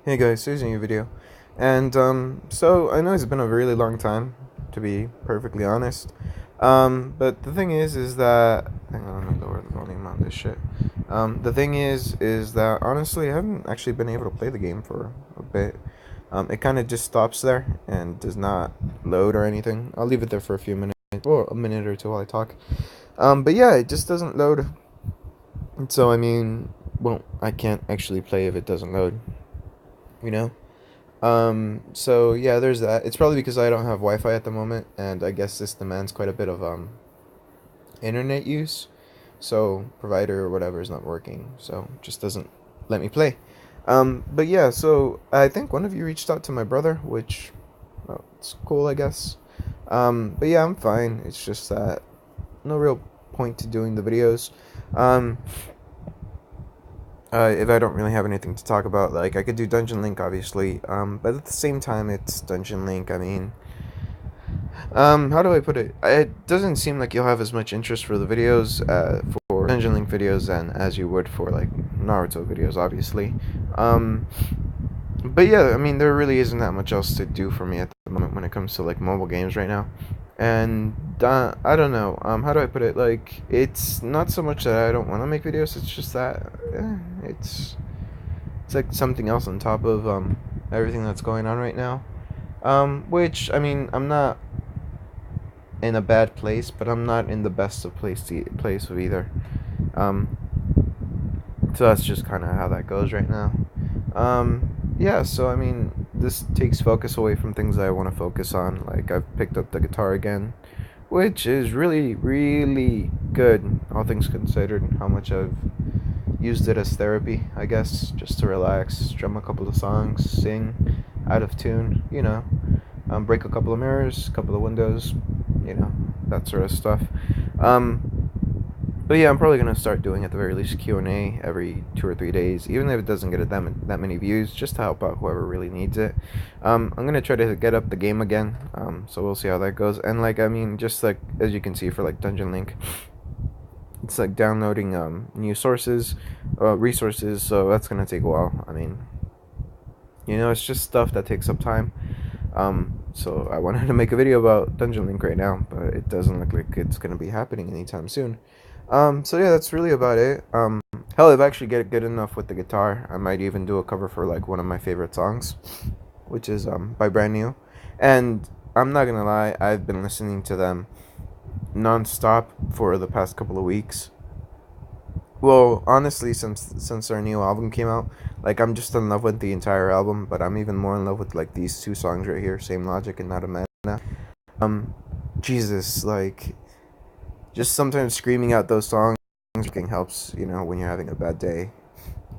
Hey guys, here's a new video. And so I know it's been a really long time, to be perfectly honest. But the thing is that hang on, let me lower the volume on this shit. The thing is that honestly I haven't actually been able to play the game for a bit. It kind of just stops there and does not load or anything. I'll leave it there for a few minutes, or a minute or two while I talk. But yeah, it just doesn't load. So I mean, well, I can't actually play if it doesn't load, you know? So yeah, there's that. It's probably because I don't have Wi-Fi at the moment, and I guess this demands quite a bit of internet use. So provider or whatever is not working, so it just doesn't let me play. But yeah, so I think one of you reached out to my brother, which, well, it's cool, I guess. But yeah, I'm fine. It's just that no real point to doing the videos. Um, if I don't really have anything to talk about, like I could do Dungeon Link, obviously. But at the same time, it's Dungeon Link. I mean, how do I put it? It doesn't seem like you'll have as much interest for the videos, for Dungeon Link videos, than as you would for like Naruto videos, obviously. Um, but yeah, I mean, there really isn't that much else to do for me at the moment when it comes to like mobile games right now. And I don't know. How do I put it? Like, it's not so much that I don't want to make videos. It's just that it's like something else on top of everything that's going on right now. Which I mean, I'm not in a bad place, but I'm not in the best of place of either. Um, so that's just kind of how that goes right now. Yeah, so I mean, this takes focus away from things I want to focus on. Like I've picked up the guitar again, which is really, really good, all things considered. How much I've used it as therapy, I guess, just to relax, strum a couple of songs, sing out of tune, break a couple of mirrors, a couple of windows, that sort of stuff. Um, but yeah, I'm probably gonna start doing at the very least Q&A every 2 or 3 days, even if it doesn't get that many views, just to help out whoever really needs it. I'm gonna try to get up the game again. So we'll see how that goes. And like, I mean, just like as you can see for like Dungeon Link, it's like downloading new resources. So that's gonna take a while. I mean, it's just stuff that takes up time. So I wanted to make a video about Dungeon Link right now, but it doesn't look like it's gonna be happening anytime soon. So yeah, that's really about it. Hell, if I actually get good enough with the guitar, I might even do a cover for like one of my favorite songs, which is by Brand New. And I'm not gonna lie, I've been listening to them nonstop for the past couple of weeks. Well, honestly, since their new album came out, like I'm just in love with the entire album, but I'm even more in love with like these two songs right here, Same Logic and Not a Man. Um, Jesus, like just sometimes screaming out those songs helps, when you're having a bad day.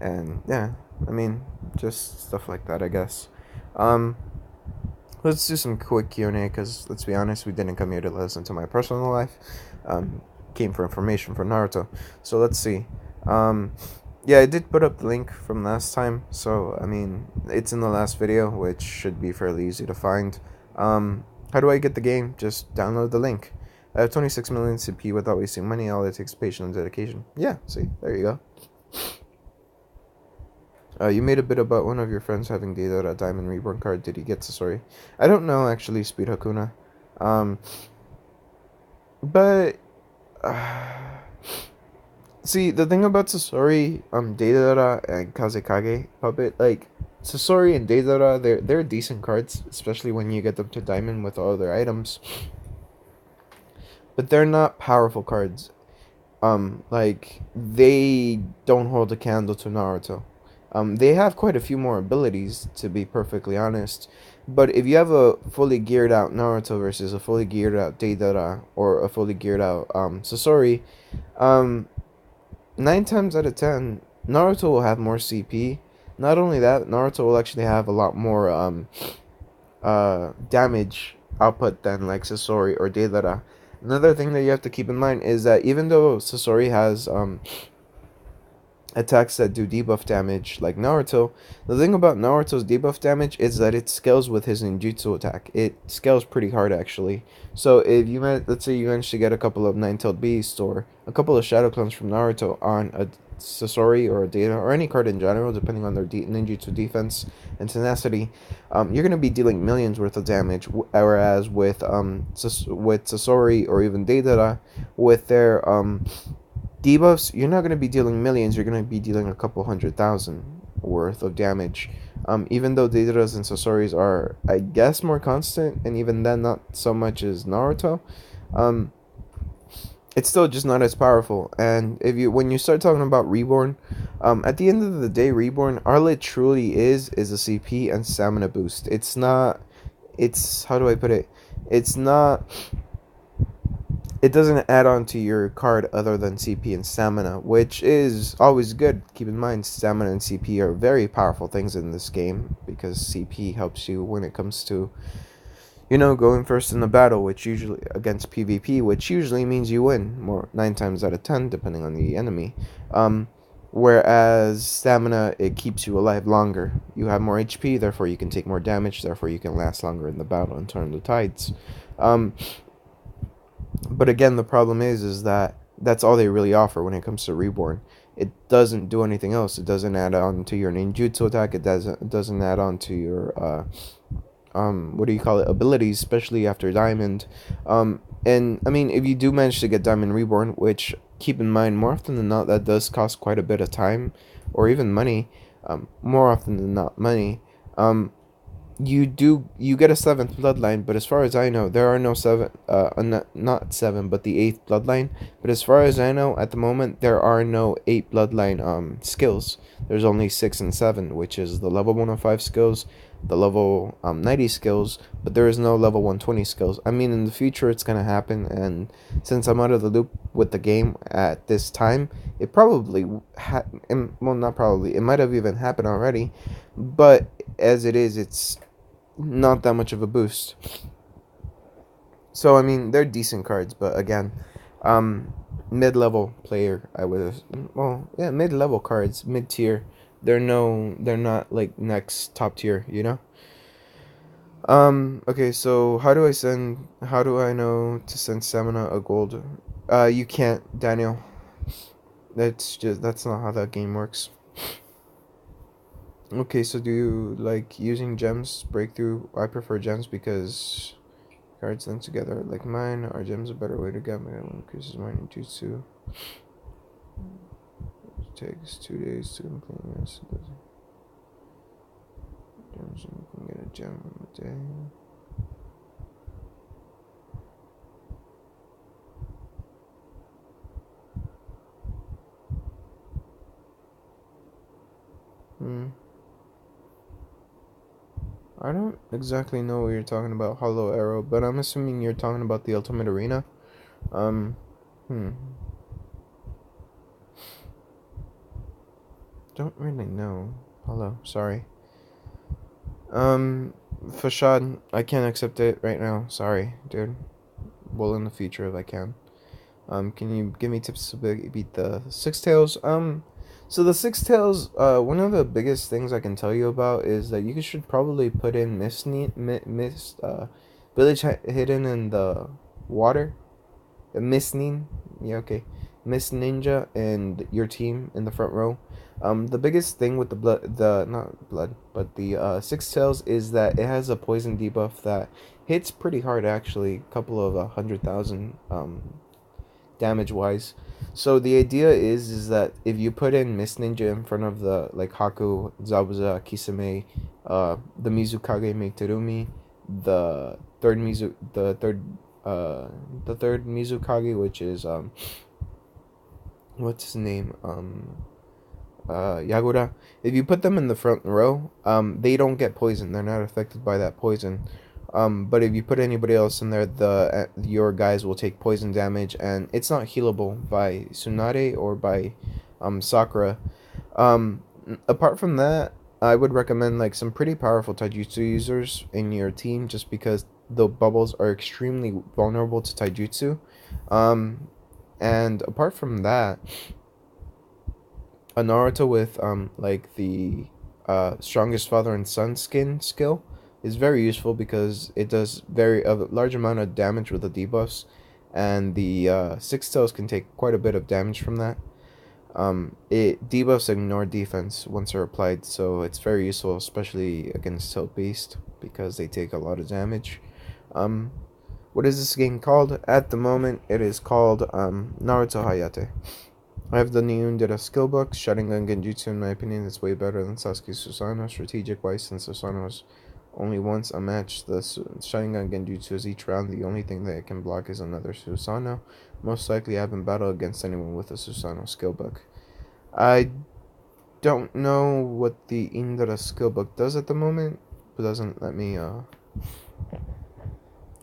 And yeah, I mean, just stuff like that, I guess. Um, let's do some quick Q&A because let's be honest, we didn't come here to listen to my personal life. Um, came for information for Naruto. So let's see. Um, yeah, I did put up the link from last time. So I mean, it's in the last video, which should be fairly easy to find. How do I get the game? Just download the link. I have 26 million CP without wasting money. All it takes patience and dedication. Yeah, see, there you go. You made a bit about one of your friends having dated a Diamond Reborn card. Did he get Sasori? I don't know, actually, Speed Hakuna. Um, but, see, the thing about Sasori, Deidara, and Kazekage Puppet, like, Sasori and Deidara, they're decent cards, especially when you get them to Diamond with all their items. But they're not powerful cards. Like, they don't hold a candle to Naruto. They have quite a few more abilities, to be perfectly honest. But if you have a fully geared out Naruto versus a fully geared out Deidara or a fully geared out Sasori, um, 9 times out of 10, Naruto will have more CP. Not only that, Naruto will actually have a lot more damage output than like Sasori or Deidara. Another thing that you have to keep in mind is that even though Sasori has attacks that do debuff damage like Naruto, the thing about Naruto's debuff damage is that it scales with his ninjutsu attack. It scales pretty hard actually. So if let's say you manage to get a couple of Nine-Tailed Beasts or a couple of Shadow Clones from Naruto on a Sasori or Data or any card in general, depending on their ninjutsu defense and tenacity, you're going to be dealing millions worth of damage. Whereas with with Sasori or even Data, with their debuffs, you're not going to be dealing millions. You're going to be dealing a couple 100,000 worth of damage. Even though Deidara's and Sasori's are, I guess, more constant, and even then not so much as Naruto. Um, it's still just not as powerful. And if you when you start talking about Reborn, at the end of the day, Reborn, all it truly is a CP and stamina boost. It's not. It's how do I put it? It's not. It doesn't add on to your card other than CP and stamina, which is always good. Keep in mind, stamina and CP are very powerful things in this game because CP helps you when it comes to going first in the battle, which usually against PvP, which usually means you win more 9 times out of 10, depending on the enemy. Whereas stamina, it keeps you alive longer. You have more HP, therefore you can take more damage, therefore you can last longer in the battle and turn the tides. But again, the problem is that that's all they really offer when it comes to Reborn. It doesn't do anything else. It doesn't add on to your ninjutsu attack. It doesn't add on to your what do you call it, abilities, especially after Diamond. And I mean, if you do manage to get Diamond Reborn, which keep in mind, more often than not, that does cost quite a bit of time or even money. More often than not, money. You get a seventh bloodline, but as far as I know, there are no seven. Not seven, but the eighth bloodline. But as far as I know, at the moment, there are no eight bloodline skills. There's only 6 and 7, which is the level 105 skills, the level 90 skills, but there is no level 120 skills. I mean, in the future, it's gonna happen, and since I'm out of the loop with the game at this time, it probably well, not probably, it might have even happened already, but as it is, it's not that much of a boost. So I mean, they're decent cards, but again, mid-level player, I would, well, yeah, mid-level cards, mid-tier. They're not like next top tier. Okay, so how do I know to send Stamina a gold? You can't, Daniel. That's not how that game works. Okay, so do you like using gems, breakthrough? I prefer gems because cards linked together like mine. Are gems a better way to get my own increases mine in jutsu? It takes 2 days to complete. Yes, it does. Gems, you can get a gem in a day. I don't exactly know what you're talking about, Hollow Arrow, but I'm assuming you're talking about the Ultimate Arena. Um, hmm. Don't really know. Hello, sorry. Fashad, I can't accept it right now. Sorry, dude. Well, in the future if I can. Can you give me tips to beat the Six Tails? So the Six Tails, one of the biggest things I can tell you about is that you should probably put in Village Hidden in the water. Mist yeah, okay. Miss Ninja and your team in the front row. The biggest thing with not blood, but the Six Tails is that it has a poison debuff that hits pretty hard actually, couple of 100,000 damage wise. So the idea is that if you put in Mist Ninja in front of the like Haku, Zabuza, Kisame, the Mizukage Meiterumi, the third Mizukage, which is what's his name, Yagura. If you put them in the front row, they don't get poisoned. They're not affected by that poison. But if you put anybody else in there, your guys will take poison damage, and it's not healable by Tsunade or by Sakura. Apart from that, I would recommend like some pretty powerful taijutsu users in your team, just because the bubbles are extremely vulnerable to taijutsu. And apart from that, a Naruto with like the strongest father and son skin skill is very useful because it does a large amount of damage with the debuffs, and the Six Tails can take quite a bit of damage from that. It debuffs ignore defense once they're applied, so it's very useful, especially against Tilt Beast, because they take a lot of damage. Um, what is this game called? At the moment, it is called Naruto Hayate. I have the new Ndera skill book. Sharingan Genjutsu, in my opinion, is way better than Sasuke Susanoo. Strategic wise, since Susanoo is only once a match, the Sharingan Genjutsu is each round. The only thing that it can block is another Susanoo. Most likely, I haven't battled against anyone with a Susanoo skill book. I don't know what the Indra skill book does at the moment. It doesn't let me.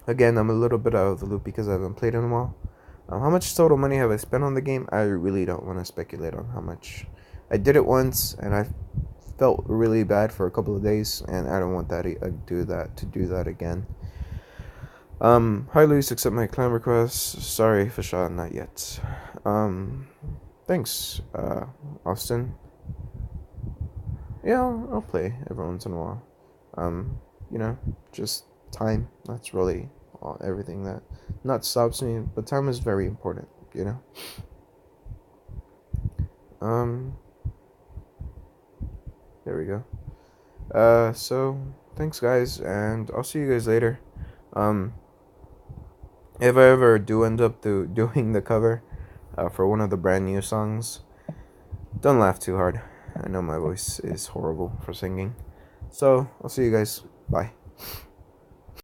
Again, I'm a little bit out of the loop because I haven't played in a while. How much total money have I spent on the game? I really don't want to speculate on how much. I did it once, and I felt really bad for a couple of days, and I don't want that to do that again. Hi Luis, accept my clan request. Sorry, Fasha, not yet. Thanks, Austin. Yeah, I'll play every once in a while. Um, just time. That's really everything that not stops me, but time is very important. Um, there we go. So thanks guys, and I'll see you guys later. Um, if I ever do end up doing the cover, for one of the brand new songs, don't laugh too hard. I know my voice is horrible for singing. So I'll see you guys. Bye.